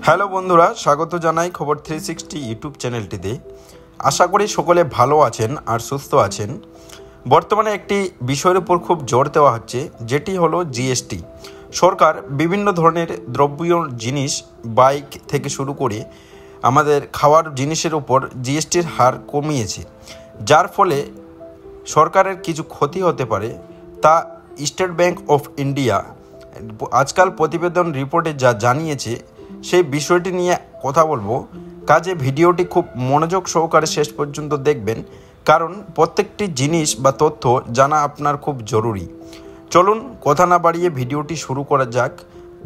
Hello বন্ধুরা, স্বাগত জানাই খবর 360 ইউটিউব চ্যানেলটিতে। আশা করি সকলে ভালো আছেন আর সুস্থ আছেন। বর্তমানে একটি বিষয়ের উপর খুব জোর দেওয়া হচ্ছে, যেটি হলো জিএসটি। সরকার বিভিন্ন ধরনের দ্রব্য জিনিস, বাইক থেকে শুরু করে আমাদের খাওয়ার জিনিসের উপর জিএসটির হার কমিয়েছে, যার ফলে সরকারের কিছু ক্ষতি হতে পারে। তা স্টেট ব্যাংক অফ ইন্ডিয়া আজকাল প্রতিবেদন রিপোর্টে যা জানিয়েছে, সেই বিষয়টি নিয়ে কথা বলবো। কাজে ভিডিওটি খুব মনোযোগ সহকারে শেষ পর্যন্ত দেখবেন, কারণ প্রত্যেকটি জিনিস বা তথ্য জানা আপনার খুব জরুরি। চলুন কথা না বাড়িয়ে ভিডিওটি শুরু করা যাক।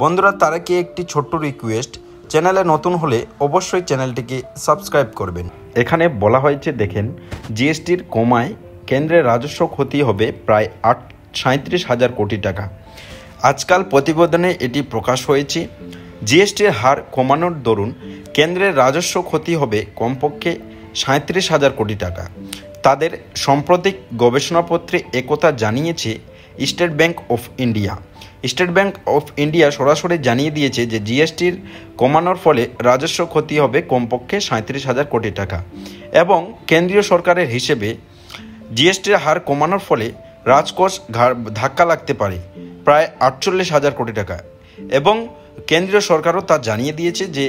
বন্ধুরা, তার আগে একটি ছোট্ট রিকোয়েস্ট, চ্যানেলে নতুন হলে অবশ্যই চ্যানেলটিকে সাবস্ক্রাইব করবেন। এখানে বলা হয়েছে, দেখেন, জিএসটির কমায় কেন্দ্রের রাজস্ব ক্ষতি হবে প্রায় 37,000 কোটি টাকা। আজকাল প্রতিবেদনে এটি প্রকাশ হয়েছে। জিএসটির হার কমানোর দরুন কেন্দ্রের রাজস্ব ক্ষতি হবে কমপক্ষে 37,000 কোটি টাকা। তাদের সাম্প্রতিক গবেষণাপত্রে একথা জানিয়েছে state bank of India. State bank of India সরাসরি জানিয়ে দিয়েছে যে জিএসটির কমানোর ফলে রাজস্ব ক্ষতি হবে কমপক্ষে 37,000 কোটি টাকা, এবং কেন্দ্রীয় সরকারের হিসেবে জিএসটির হার কমানোর ফলে রাজকোষ ধাক্কা লাগতে পারে প্রায় 48,000 কোটি টাকা। এবং কেন্দ্রীয় সরকারও তা জানিয়ে দিয়েছে যে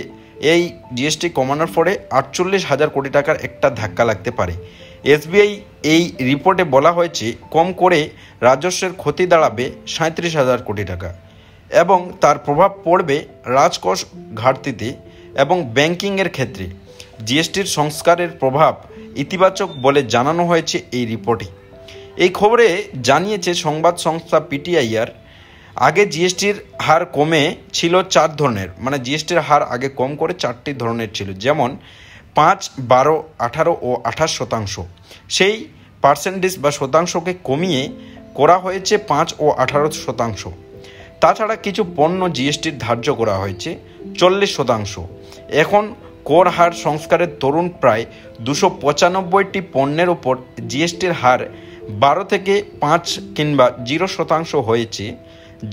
এই জিএসটি কমানোর ফলে 48,000 কোটি টাকার একটা ধাক্কা লাগতে পারে। এসবিআই এই রিপোর্টে বলা হয়েছে, কম করে রাজস্বের ক্ষতি দাঁড়াবে 37,000 কোটি টাকা, এবং তার প্রভাব পড়বে রাজকোষ ঘাটতিতে এবং ব্যাংকিংয়ের ক্ষেত্রে। জিএসটির সংস্কারের প্রভাব ইতিবাচক বলে জানানো হয়েছে এই রিপোর্টে। এই খবরে জানিয়েছে সংবাদ সংস্থা পিটিআইআর। আগে জিএসটির হার কমে ছিল 4 ধরনের, মানে জিএসটির হার আগে কম করে 4টি ধরনের ছিল, যেমন 5, 12, 18 ও 28%। সেই পার্সেন্টেজ বা শতাংশকে কমিয়ে করা হয়েছে 5 ও 18%। তাছাড়া কিছু পণ্য জিএসটির ধার্য করা হয়েছে 40%। এখন কর হার সংস্কারের তরুণ প্রায় 295টি পণ্যের উপর জিএসটির হার 12 থেকে 5 কিংবা 0% হয়েছে,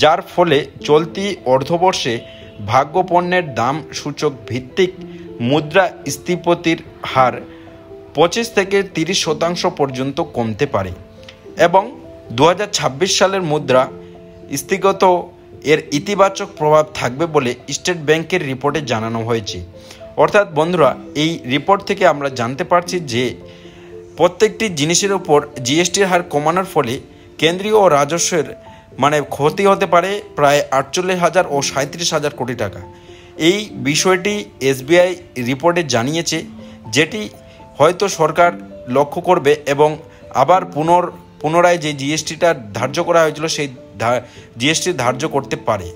যার ফলে চলতি অর্ধবর্ষে ভাগ্য পণ্যের দাম সূচক ভিত্তিক মুদ্রাস্ফীতির হার 25 থেকে 30% পর্যন্ত কমতে পারে, এবং 2026 সালের মুদ্রা স্থিতিগত এর ইতিবাচক প্রভাব থাকবে বলে স্টেট ব্যাংকের রিপোর্টে জানানো হয়েছে। অর্থাৎ বন্ধুরা, এই রিপোর্ট থেকে আমরা জানতে পারছি যে প্রত্যেকটি জিনিসের উপর জিএসটির হার কমানোর ফলে কেন্দ্রীয় ও রাজস্বের ক্ষতি হতে পারে প্রায় 48,000 ও 37,000 কোটি টাকা। এই বিষয়টি এসবিআই রিপোর্টে জানিয়েছে, যেটি হয়তো সরকার লক্ষ্য করবে এবং আবার পুনরায় যে জিএসটিটা ধার্য করা হয়েছিল সেই জিএসটি ধার্য করতে পারে।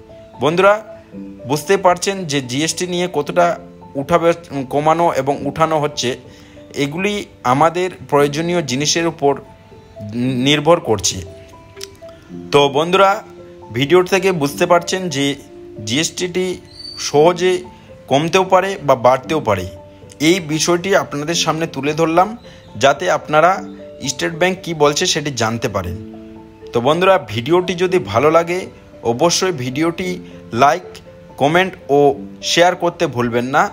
বন্ধুরা, বুঝতে পারছেন যে জিএসটি নিয়ে কতটা কমানো এবং উঠানো হচ্ছে। এগুলি আমাদের প্রয়োজনীয় জিনিসের উপর নির্ভর করছে। তো বন্ধুরা, ভিডিও থেকে বুঝতে পারছেন যে জিএসটিটি সহজে কমতেও পারে বা বাড়তেও পারে। এই বিষয়টি আপনাদের সামনে তুলে ধরলাম, যাতে আপনারা স্টেট ব্যাংক কী বলছে সেটি জানতে পারেন। তো বন্ধুরা, ভিডিওটি যদি ভালো লাগে অবশ্যই ভিডিওটি লাইক, কমেন্ট ও শেয়ার করতে ভুলবেন না।